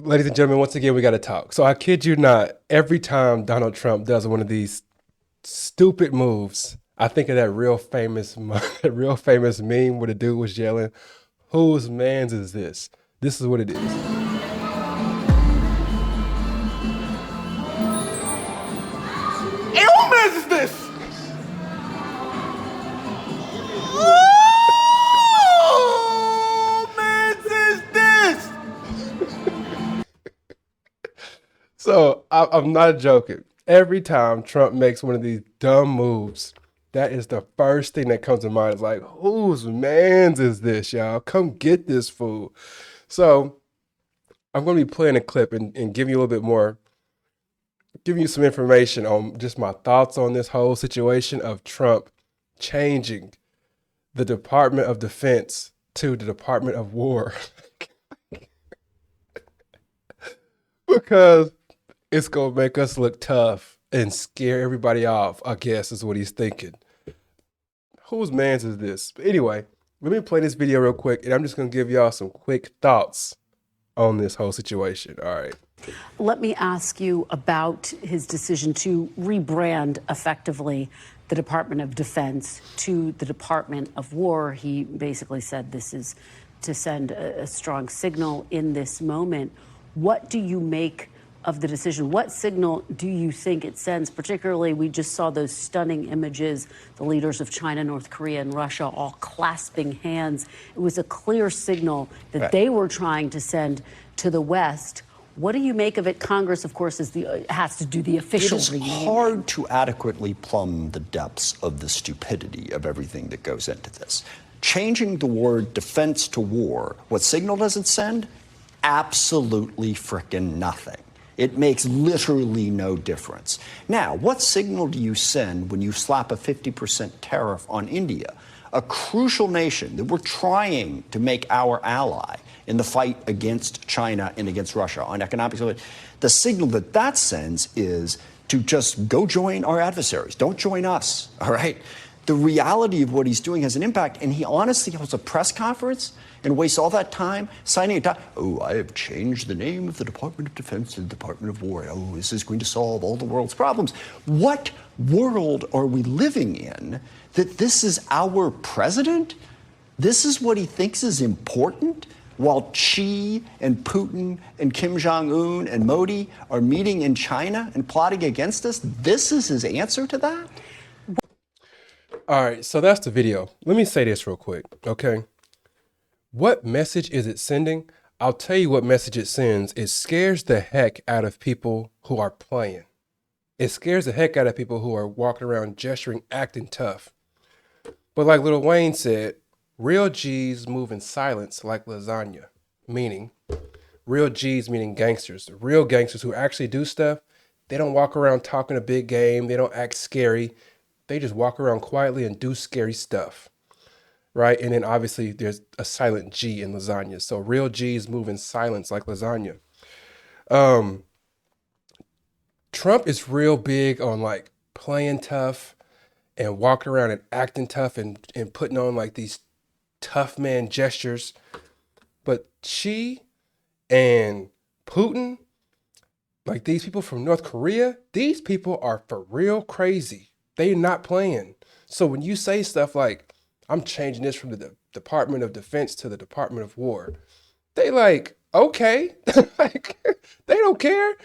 Ladies and gentlemen, once again, we got to talk. So I kid you not, every time Donald Trump does one of these stupid moves, I think of that real famous, that real famous meme where the dude was yelling, "Whose man's is this?" This is what it is. Hey, who man's is this? Who man's is this? So I'm not joking. Every time Trump makes one of these dumb moves, that is the first thing that comes to mind. It's like, whose man's is this, y'all? Come get this fool. So I'm going to be playing a clip and giving you a little bit more, giving you some information on just my thoughts on this whole situation of Trump changing the Department of Defense to the Department of War because it's going to make us look tough and scare everybody off, I guess is what he's thinking. Whose man's is this? But anyway, let me play this video real quick and I'm just going to give y'all some quick thoughts on this whole situation. All right. Let me ask you about his decision to rebrand effectively the Department of Defense to the Department of War. He basically said this is to send a strong signal in this moment. What do you make of the decision? What signal do you think it sends? Particularly, we just saw those stunning images, the leaders of China, North Korea, and Russia all clasping hands. It was a clear signal that they were trying to send to the West. What do you make of it? Congress, of course, has to do the official reading. It is hard to adequately plumb the depths of the stupidity of everything that goes into this. Changing the word defense to war, what signal does it send? Absolutely frickin' nothing. It makes literally no difference. Now, what signal do you send when you slap a 50% tariff on India, a crucial nation that we're trying to make our ally in the fight against China and against Russia on economic? The signal that that sends is to just go join our adversaries. Don't join us, all right? The reality of what he's doing has an impact, and he honestly holds a press conference and wastes all that time signing a document. Oh, I have changed the name of the Department of Defense to the Department of War. Oh, this is going to solve all the world's problems. What world are we living in that this is our president? This is what he thinks is important? While Xi and Putin and Kim Jong-un and Modi are meeting in China and plotting against us, this is his answer to that? All right, so that's the video. Let me say this real quick, okay? What message is it sending? I'll tell you what message it sends. It scares the heck out of people who are playing. It scares the heck out of people who are walking around gesturing, acting tough. But like Lil Wayne said, real G's move in silence like lasagna, meaning real G's meaning gangsters. The real gangsters who actually do stuff, they don't walk around talking a big game. They don't act scary. They just walk around quietly and do scary stuff, right? And then obviously there's a silent G in lasagna. So real G's move in silence like lasagna. Trump is real big on like playing tough and walking around and acting tough and putting on like these tough man gestures. But Xi and Putin, like these people from North Korea, these people are for real crazy. They're not playing. So when you say stuff like, I'm changing this from the Department of Defense to the Department of War, they like, okay. Like, they don't care.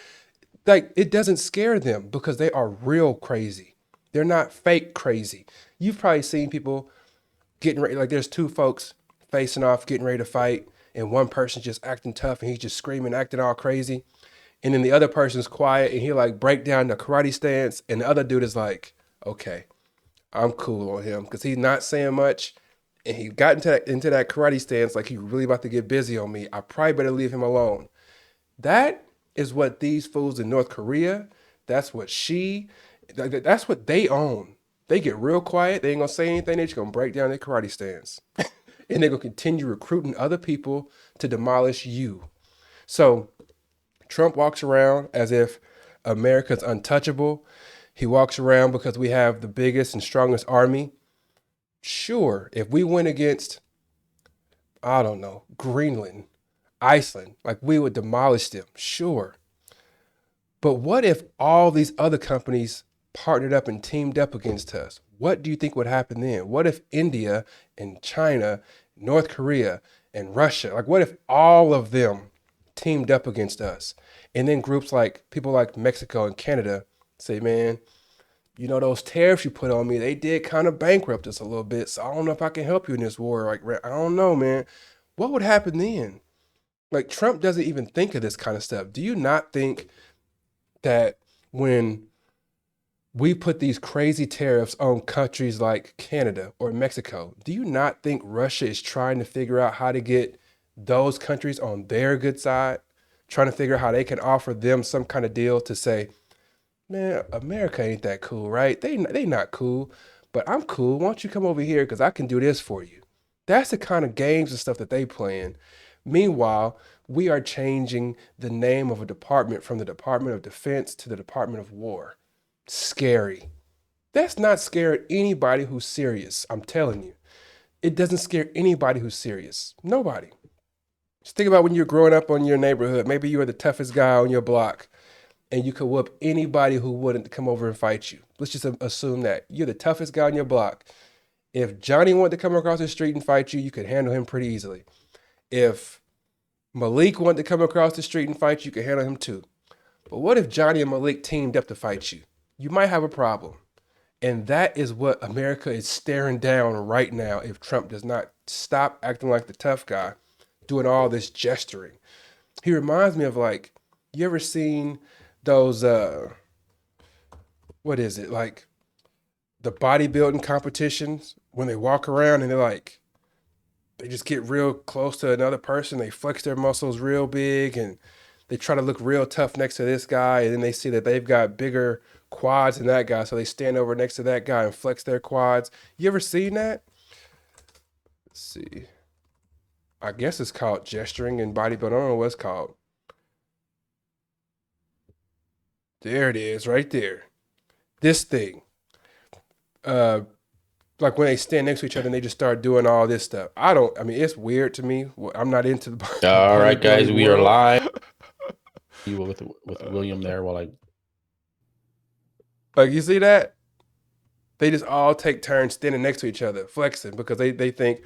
Like, it doesn't scare them because they are real crazy. They're not fake crazy. You've probably seen people getting ready, like there's two folks facing off, getting ready to fight, and one person's just acting tough and he's just screaming, acting all crazy. And then the other person's quiet and he like break down the karate stance, and the other dude is like, okay, I'm cool on him because he's not saying much and he got into that karate stance like he really about to get busy on me. I probably better leave him alone. That is what these fools in North Korea, that's what that's what they own. They get real quiet. They ain't gonna say anything. They're just gonna break down their karate stance. And they're gonna continue recruiting other people to demolish you. So Trump walks around as if America's untouchable. He walks around because we have the biggest and strongest army. Sure, if we went against, I don't know, Greenland, Iceland, like we would demolish them, sure. But what if all these other companies partnered up and teamed up against us? What do you think would happen then? What if India and China, North Korea and Russia, like what if all of them teamed up against us? And then groups like people like Mexico and Canada say, man, you know, those tariffs you put on me, they did kind of bankrupt us a little bit. So I don't know if I can help you in this war. Like, I don't know, man. What would happen then? Like, Trump doesn't even think of this kind of stuff. Do you not think that when we put these crazy tariffs on countries like Canada or Mexico, do you not think Russia is trying to figure out how to get those countries on their good side? Trying to figure out how they can offer them some kind of deal to say, man, America ain't that cool, right? They not cool, but I'm cool. Why don't you come over here because I can do this for you? That's the kind of games and stuff that they playing. Meanwhile, we are changing the name of a department from the Department of Defense to the Department of War. Scary. That's not scare anybody who's serious. I'm telling you. It doesn't scare anybody who's serious. Nobody. Just think about when you're growing up on your neighborhood. Maybe you were the toughest guy on your block and you could whoop anybody who wouldn't come over and fight you. Let's just assume that you're the toughest guy on your block. If Johnny wanted to come across the street and fight you, you could handle him pretty easily. If Malik wanted to come across the street and fight you, you could handle him too. But what if Johnny and Malik teamed up to fight you? You might have a problem. And that is what America is staring down right now if Trump does not stop acting like the tough guy, doing all this gesturing. He reminds me of, like, you ever seen those what is it, like the bodybuilding competitions when they walk around and they're like, they just get real close to another person, they flex their muscles real big and they try to look real tough next to this guy, and then they see that they've got bigger quads than that guy, so they stand over next to that guy and flex their quads. You ever seen that? Let's see, I guess it's called gesturing in bodybuilding. I don't know what it's called. There it is, right there. This thing. Like when they stand next to each other and they just start doing all this stuff. I mean, it's weird to me. I'm not into the All right, guys, bodybuilding we are world. live. You with William there while I Like, you see that? They just all take turns standing next to each other, flexing, because they think,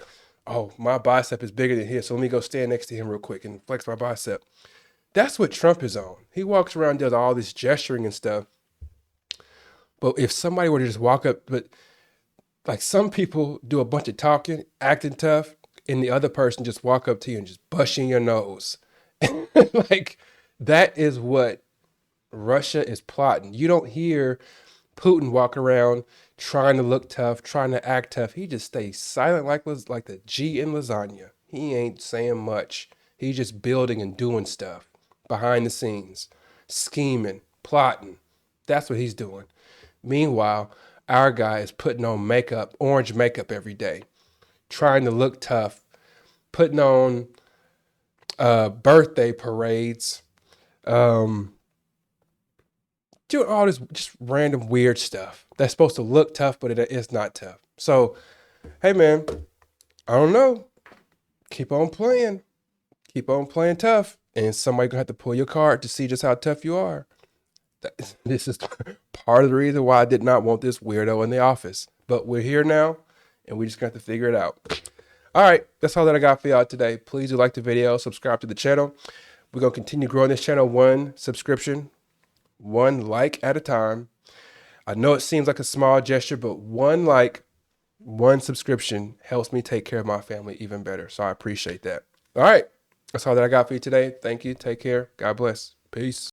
oh, my bicep is bigger than his, so let me go stand next to him real quick and flex my bicep. That's what Trump is on. He walks around, does all this gesturing and stuff. But if somebody were to just walk up, but like some people do a bunch of talking, acting tough, and the other person just walk up to you and just bust you in your nose. Like, that is what Russia is plotting. You don't hear Putin walk around trying to look tough, trying to act tough. He just stays silent like the G in lasagna. He ain't saying much. He's just building and doing stuff behind the scenes, scheming, plotting. That's what he's doing. Meanwhile, our guy is putting on makeup, orange makeup every day, trying to look tough, putting on birthday parades, doing all this just random weird stuff that's supposed to look tough, but it's not tough. So, hey man, I don't know. Keep on playing tough, and somebody gonna have to pull your card to see just how tough you are. This is part of the reason why I did not want this weirdo in the office. But we're here now, and we just got to figure it out. All right, that's all that I got for y'all today. Please do like the video, subscribe to the channel. We're going to continue growing this channel one subscription, one like at a time. I know it seems like a small gesture, but one like, one subscription helps me take care of my family even better. So I appreciate that. All right, that's all that I got for you today. Thank you. Take care. God bless. Peace.